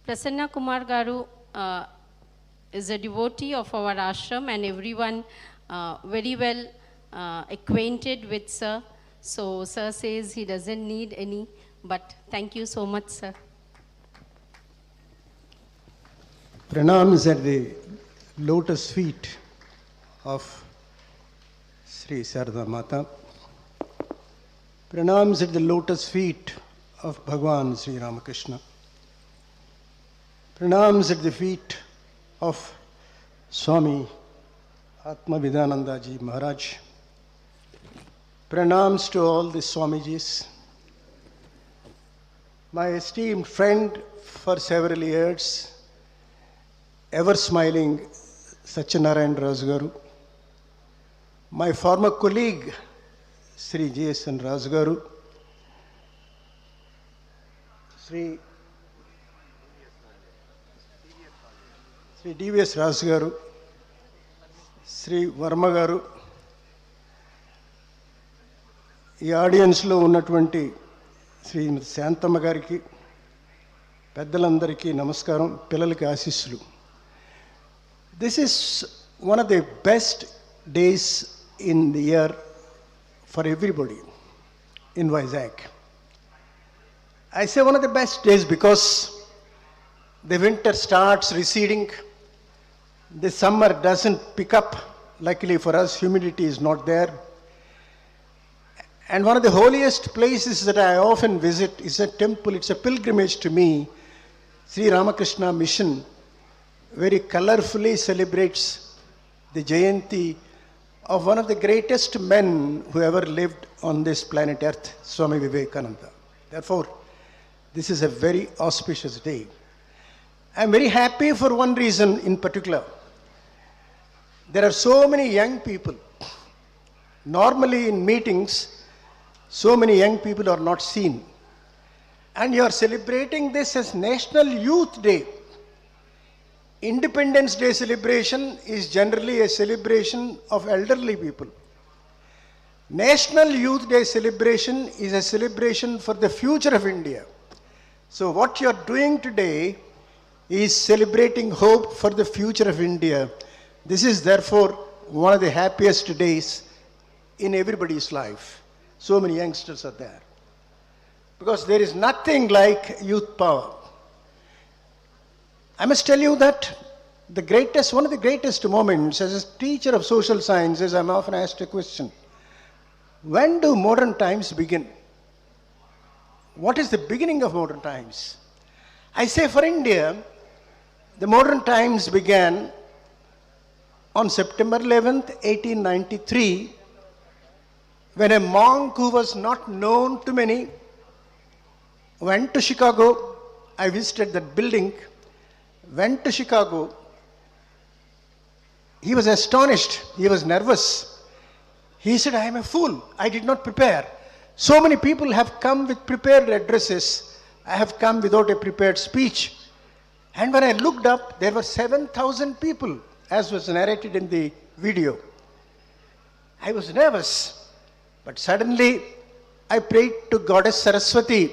Prasanna Kumar Garu is a devotee of our ashram and everyone very well acquainted with Sir. So Sir says he doesn't need any, but thank you so much, Sir. Pranams at the lotus feet of Sri Sarada Mata. Pranams at the lotus feet of Bhagwan Sri Ramakrishna. Pranams at the feet of Swami Atmavidananda Ji Maharaj. Pranams to all the Swamijis. My esteemed friend for several years, ever smiling Satyanarayan Rajgaru. My former colleague, Sri J.S.N. Rajgaru. Sri D.V.S. Rajgaru. Sri Varma Garu. ఈ ఆడియన్స్లో ఉన్నటువంటి శ్రీమతి శాంతమ్మ గారికి, పెద్దలందరికీ నమస్కారం, పిల్లలకి ఆశీస్సులు. This is one of the best days in the year for everybody in Vizag. I say one of the best days because the winter starts receding, the summer doesn't pick up. Luckily for us, humidity is not there. And one of the holiest places that I often visit is a temple. It's a pilgrimage to me. Sri Ramakrishna Mission very colorfully celebrates the Jayanti of one of the greatest men who ever lived on this planet Earth, Swami Vivekananda. Therefore, this is a very auspicious day. I'm very happy for one reason in particular. There are so many young people. Normally in meetings, so many young people are not seen. And you are celebrating this as National Youth Day. Independence Day celebration is generally a celebration of elderly people. National Youth Day celebration is a celebration for the future of India. So what you are doing today is celebrating hope for the future of India. This is therefore one of the happiest days in everybody's life. So many youngsters are there. Because there is nothing like youth power. I must tell you that one of the greatest moments as a teacher of social sciences, I'm often asked a question. When do modern times begin? What is the beginning of modern times? I say for India, the modern times began on September 11th, 1893, when a monk who was not known to many went to Chicago. I visited that building, went to Chicago. He was astonished, he was nervous. He said, I am a fool, I did not prepare. So many people have come with prepared addresses. I have come without a prepared speech. And when I looked up, there were 7,000 people, as was narrated in the video. I was nervous. But suddenly, I prayed to Goddess Saraswati.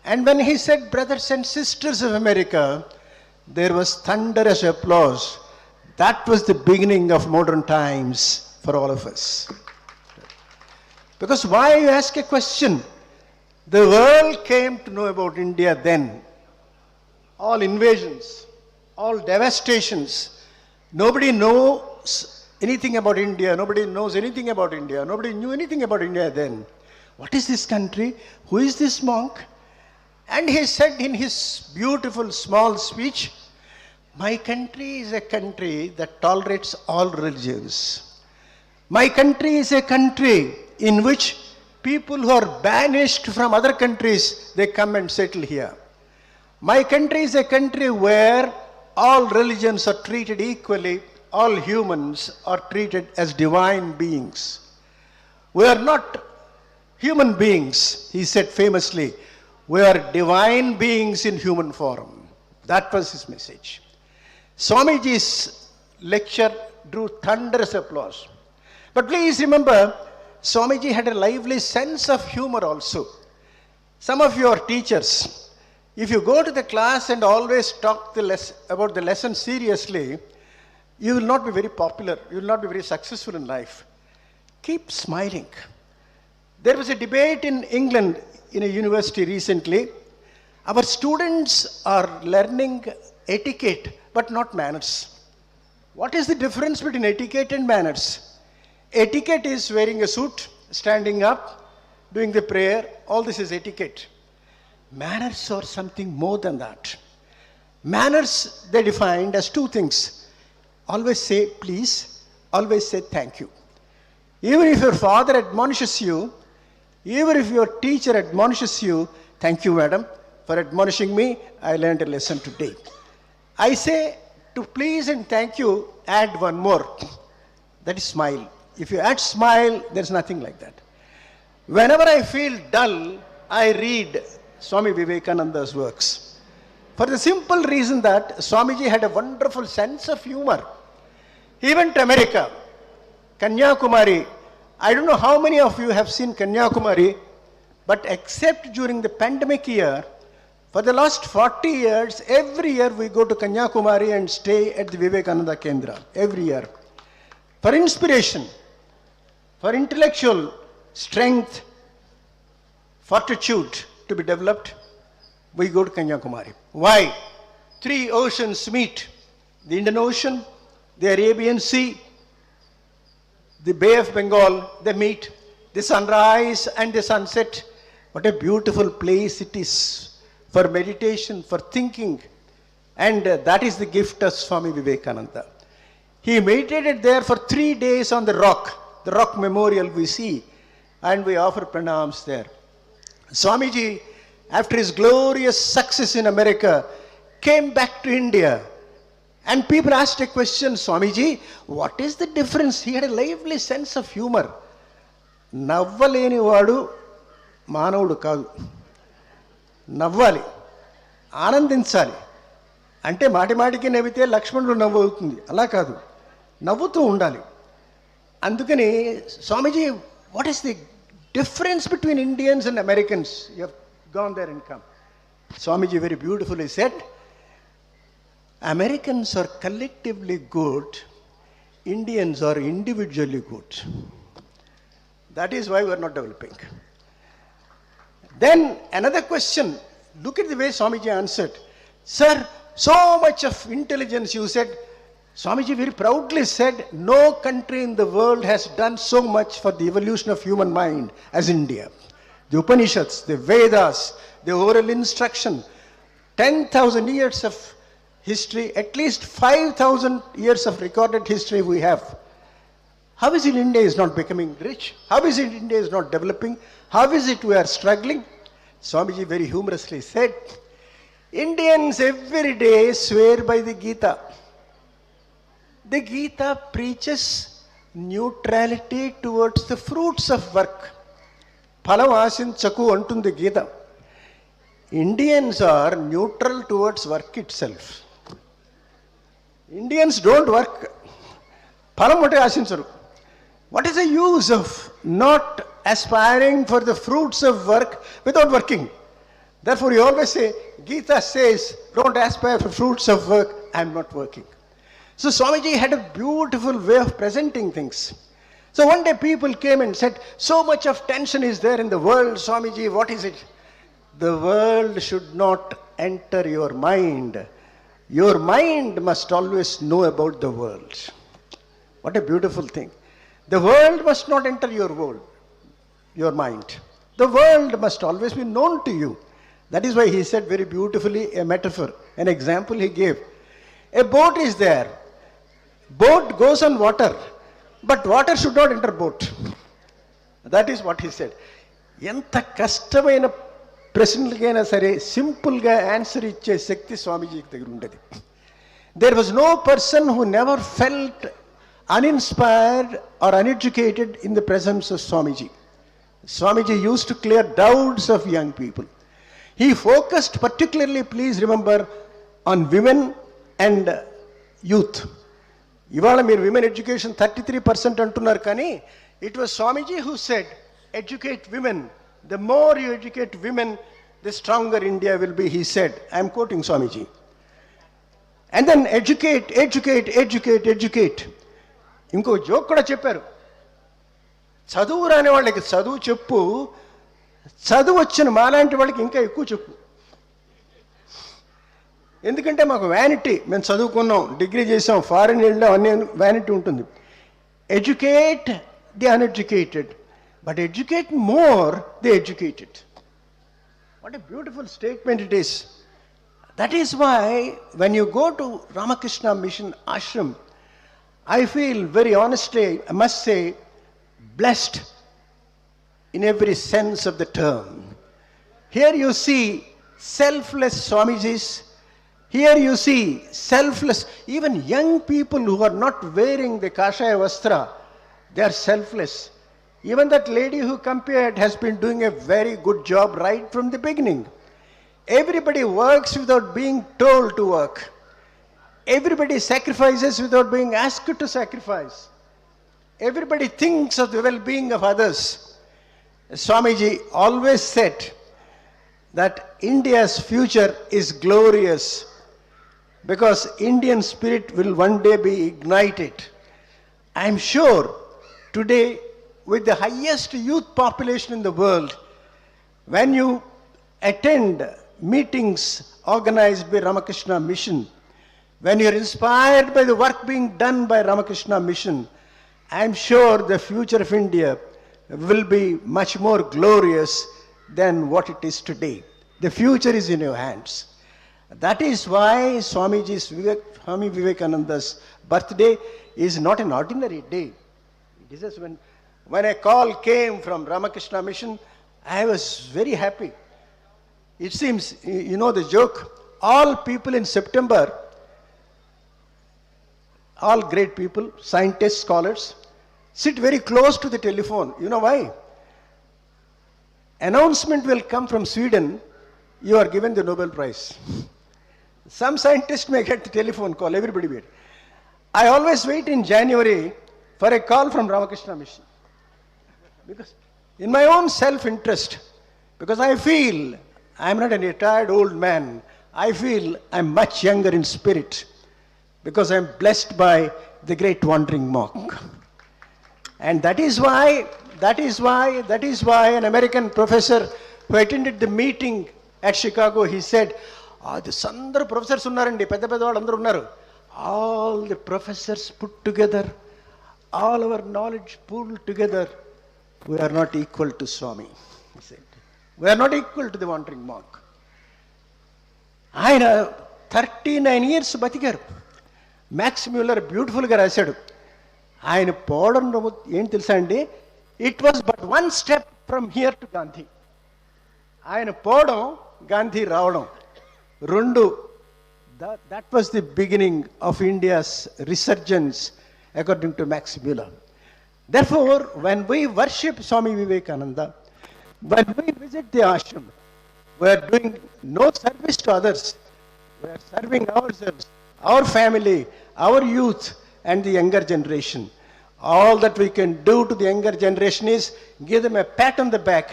And when he said, brothers and sisters of America, there was thunderous applause. That was the beginning of modern times for all of us. Because why you ask a question? The world came to know about India then. All invasions, all devastations. Nobody knows anything about India. Nobody knows anything about India. Nobody knew anything about India then. What is this country? Who is this monk? And he said in his beautiful small speech, my country is a country that tolerates all religions. My country is a country in which people who are banished from other countries, they come and settle here. My country is a country where all religions are treated equally. All humans are treated as divine beings. We are not human beings, he said famously. We are divine beings in human form. That was his message. Swamiji's lecture drew thunderous applause. But please remember, Swamiji had a lively sense of humor also. Some of you are teachers. If you go to the class and always talk about the lesson seriously, you will not be very popular. You will not be very successful in life. Keep smiling. There was a debate in England in a university recently. Our students are learning etiquette but not manners. What is the difference between etiquette and manners? Etiquette is wearing a suit, standing up, doing the prayer. All this is etiquette. Manners are something more than that. Manners, they defined as two things. Always say please, always say thank you. Even if your father admonishes you, even if your teacher admonishes you, thank you, madam, for admonishing me, I learned a lesson today. I say to please and thank you, add one more. That is smile. If you add smile, there's nothing like that. Whenever I feel dull, I read Swami Vivekananda's works. For the simple reason that Swamiji had a wonderful sense of humor. He went to America, Kanyakumari. I don't know how many of you have seen Kanyakumari, but except during the pandemic year, for the last 40 years, every year we go to Kanyakumari and stay at the Vivekananda Kendra, every year. For inspiration, for intellectual strength, fortitude to be developed, we go to Kanyakumari. Why? 3 oceans meet. The Indian Ocean, the Arabian Sea, the Bay of Bengal, they meet. The sunrise and the sunset. What a beautiful place it is for meditation, for thinking. And that is the gift of Swami Vivekananda. He meditated there for 3 days on the rock memorial we see, and we offer pranams there. Swamiji, after his glorious success in America, came back to India. And people asked a question, Swamiji, what is the difference? He had a lively sense of humor. నవ్వలేని వాడు మానవుడు కాదు. నవ్వాలి, ఆనందించాలి. అంటే మాటిమాటికి నవ్వితే లక్ష్మణుడు నవ్వు అవుతుంది, అలా కాదు, నవ్వుతూ ఉండాలి. అందుకని Swamiji, what is the difference between Indians and Americans? You have gone there and come. Swamiji very beautifully said, Americans are collectively good, Indians are individually good. That is why we are not developing. Then another question, look at the way Swamiji answered. Sir, so much of intelligence you said. Swamiji very proudly said, no country in the world has done so much for the evolution of human mind as India. The Upanishads, the Vedas, the oral instruction, 10,000 years of history, at least 5,000 years of recorded history we have. How is it India is not becoming rich? How is it India is not developing? How is it we are struggling? Swamiji very humorously said, Indians every day swear by the Gita. The Gita preaches neutrality towards the fruits of work. Phalam ఆశించకు అంటుంది గీత. Indians are neutral towards work itself. Indians don't work. ఫలం ఒకటే ఆశించరు. What is the use of not aspiring for the fruits of work without working? Therefore, you always say, Gita says, don't aspire for fruits of work, I am not working. So Swamiji had a beautiful way of presenting things. So one day people came and said, so much of tension is there in the world, Swamiji, what is it? The world should not enter your mind. Your mind must always know about the world. What a beautiful thing. The world must not enter your world, your mind. The world must always be known to you. That is why he said very beautifully a metaphor, an example he gave. A boat is there. Boat goes on water, but water should not enter boat. That is what he said. ఎంత కష్టమైన ప్రశ్నలకైనా సరే సింపుల్గా answer ఇచ్చే శక్తి స్వామీజీకి దగ్గర ఉండేది. There was no person who never felt uninspired or uneducated in the presence of Swamiji. Swamiji used to clear doubts of young people. He focused particularly, please remember, on women and youth. ఇవాళ మీరు women education 33% అంటున్నారు, కానీ it was Swamiji who said educate women. The more you educate women, the stronger India will be, he said. I am quoting Swamiji. And then educate, educate, educate, educate. ఇంకో joke కూడా చెప్పారు. చదువు రాని వాళ్ళకి చదువు చెప్పు, చదువు వచ్చిన మాలాంటి వాళ్ళకి ఇంకా ఎక్కువ చెప్పు. ఎందుకంటే మాకు వ్యానిటీ, మేము చదువుకున్నాం, డిగ్రీ చేసాం, ఫారెన్ వెళ్ళాం, అన్ని వ్యానిటీ ఉంటుంది. Educate the uneducated, but educate more the educated. What a beautiful statement it is. That is why when you go to Ramakrishna Mission Ashram, I feel very honestly, I must say, blessed in every sense of the term. Here you see selfless Swamijis. Here you see selfless, even young people who are not wearing the Kashaya Vastra, they are selfless. Even that lady who compared has been doing a very good job right from the beginning. Everybody works without being told to work. Everybody sacrifices without being asked to sacrifice. Everybody thinks of the well-being of others. Swamiji always said that India's future is glorious because Indian spirit will one day be ignited. I am sure today, with the highest youth population in the world, when you attend meetings organized by Ramakrishna Mission, when you are inspired by the work being done by Ramakrishna Mission, I am sure the future of India will be much more glorious than what it is today. The future is in your hands. That is why Swami Vivekananda's birthday is not an ordinary day. It is just when a call came from Ramakrishna Mission, I was very happy. It seems, you know the joke, all people in September, all great people, scientists, scholars, sit very close to the telephone. You know why? Announcement will come from Sweden, you are given the Nobel Prize. Some scientist may get the telephone call, everybody wait. I always wait in January for a call from Ramakrishna Mission. Because in my own self-interest, because I feel I am not a retired old man. I feel I am much younger in spirit because I am blessed by the great wandering monk. And that is why an American professor who attended the meeting at Chicago, he said, this అందరు professors ఉన్నారండి, పెద్ద పెద్ద వాళ్ళు అందరూ ఉన్నారు. All the professors put together, all our knowledge pulled together, we are not equal to Swami, he said. We are not equal to the wandering monk. ఆయన 39 years బతికారు. Max మ్యూల్లర్ బ్యూటిఫుల్గా రాశాడు. ఆయన పోవడం ఏం తెలుసా అండి, it was but one step from here to Gandhi. ఆయన పోవడం, గాంధీ రావడం, రెండు, that was the beginning of India's resurgence according to Max Muller. Therefore, when we worship Swami Vivekananda, when we visit the ashram, we are doing no service to others. We are serving ourselves, our family, our youth, and the younger generation. All that we can do to the younger generation is give them a pat on the back,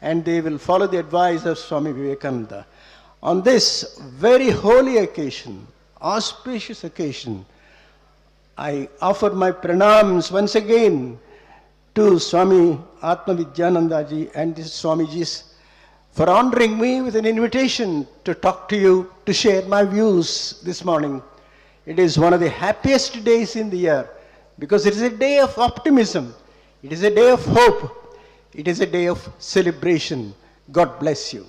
and they will follow the advice of Swami Vivekananda. On this very holy occasion, auspicious occasion, I offer my pranams once again to Swami Atma Vidyananda ji and the Swamijis for honoring me with an invitation to talk to you, to share my views this morning. It is one of the happiest days in the year because it is a day of optimism, it is a day of hope, it is a day of celebration. God bless you.